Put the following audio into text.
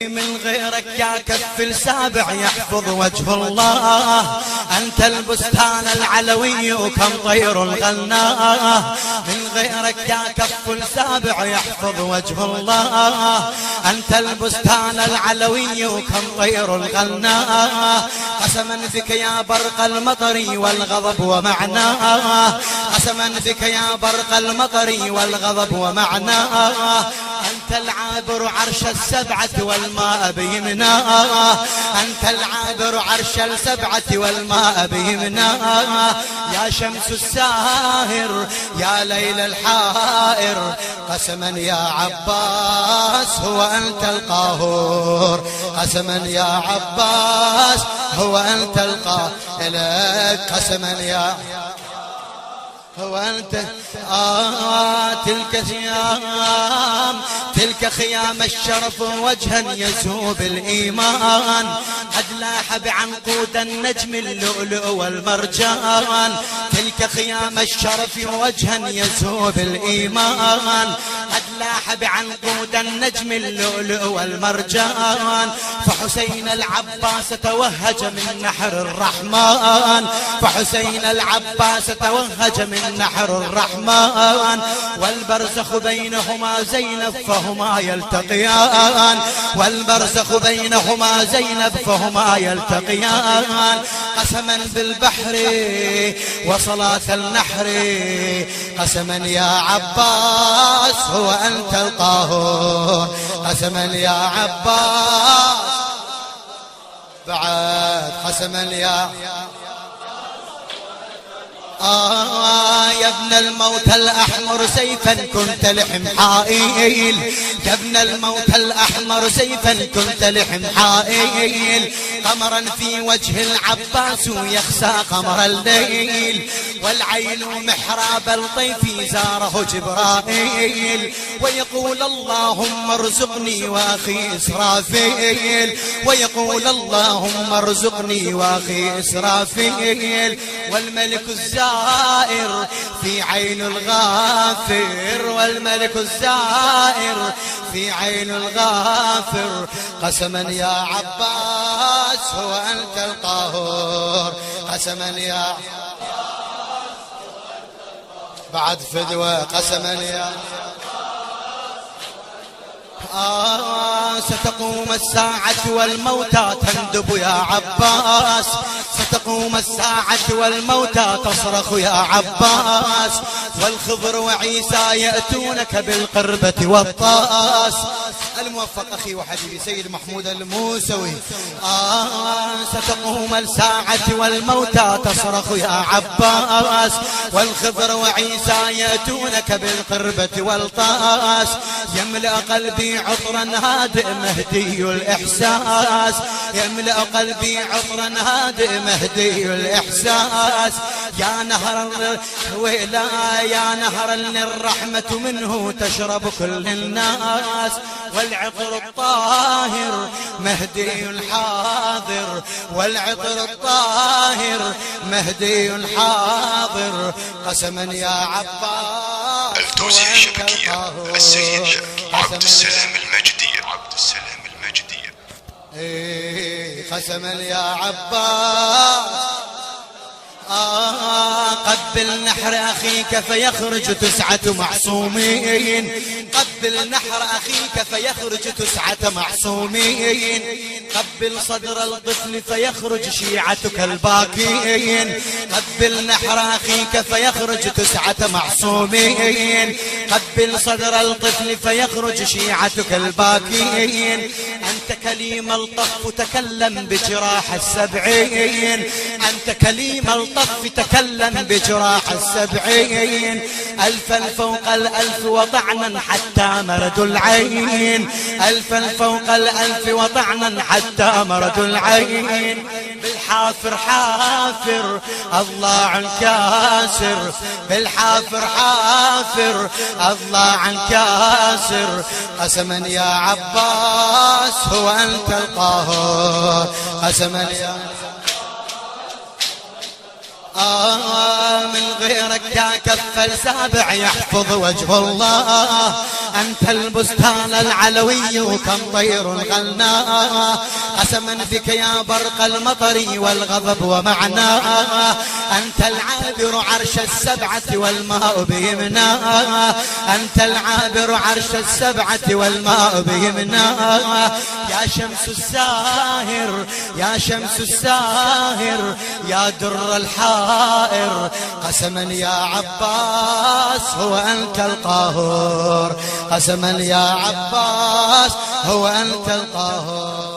من غيرك يا كف السابع يحفظ وجه الله. أنت البستان العلوي وكم طير غناه. من غيرك يا كف السابع يحفظ وجه الله. أنت البستان العلوي وكم طير غناه. قسما بك يا برق المطر والغضب ومعناه. قسما بك يا برق المطر والغضب ومعناه. أنت العابر عرش السبعة والماء بيمناه. أنت العابر عرش السبعة والماء بيمناه. يا شمس الساهر يا ليل الحائر. قسما يا عباس هو أنت القاهر. قسما يا عباس هو أنت القاهر. قسما يا هو أنت تلك خيام تلك خيام الشرف وجها يزهو بالإيمان. قد لاح بعنقود النجم اللؤلؤ والمرجان. تلك خيام الشرف وجها يزهو بالإيمان. قد لاح بعنقود النجم اللؤلؤ والمرجان. فحسين العباس توهج من نحر الرحمن. فحسين العباس توهج من نحر الرحمن. والبرزخ بينهما زينب فهما يلتقيان. والبرزخ بينهما زينب فهما يلتقيان. قسما بالبحر وصلاة النحر. قسما يا عباس هو أنت القاهر. قسما يا عباس بعد. قسما يا يا ابن الموت الأحمر سيفا كنت لحم حائل. يا ابن الموت الأحمر سيفا كنت لحم حائل. قمرا في وجه العباس يخسى قمر الليل. والعين محراب الطيف زاره جبرائيل. ويقول اللهم ارزقني واخي إسرافيل. ويقول اللهم ارزقني واخي إسرافيل. والملك الزائر في عين الغافر. والملك الزائر في عين الغافر. قسما يا عباس هو أنت القاهر. قسما يا بعد فدوى. قسما يا ستقوم الساعة والموتى تندب يا عباس. ستقوم الساعة والموتى تصرخ يا عباس. والخضر وعيسى يأتونك بالقربة والطاس. الموفق أخي وحبيبي سيد محمود الموسوي. ستقوم الساعة والموتى تصرخ يا عباس. والخضر وعيسى يأتونك بالقربة والطاس. يملأ قلبي عطرا هادئ مهدي الإحساس. يملأ قلبي عطرا هادئ مهدي الإحساس. يا نهر ويلا يا نهر الرحمة منه تشرب كل الناس. والعطر الطاهر مهدي الحاضر. والعطر الطاهر مهدي الحاضر. قسما يا عباس التوزيع الشبكية السيد عبد السلام المجدي. عبد السلام المجدي. قسما يا عباس قبل نحر أخيك فيخرج 9 معصومين. قبل نحر أخيك فيخرج 9 معصومين. قبل صدر الطفل فيخرج شيعتك الباكين. قبل نحر أخيك فيخرج 9 معصومين. قبل صدر الطفل فيخرج شيعتك الباكين. أنت كليم الطف تكلم بجراح السبعين. أنت كليم الطف تكلم بجراح السبعين. ألفا فوق الألف وطعنا حتى مرد العين. ألفا فوق الألف وطعنا حتى مرد العين. بالحافر حافر الضاع الكاسر. بالحافر حافر الضاع الكاسر. قسما يا عباس هو أنت القاهر. قسما يا من غيرك يا كف السابع يحفظ وجه الله. أنت البستان العلوي وكم طير غلنا، قسما فيك يا برق المطر والغضب ومعنا. أنت العابر عرش السبعة والماء بيمنا، أنت العابر عرش السبعة والماء بيمنا. يا شمس الساهر يا شمس الساهر يا در الحائر، قسما يا عباس هو أنت القاهر، قسما يا عباس هو أنت القاهر.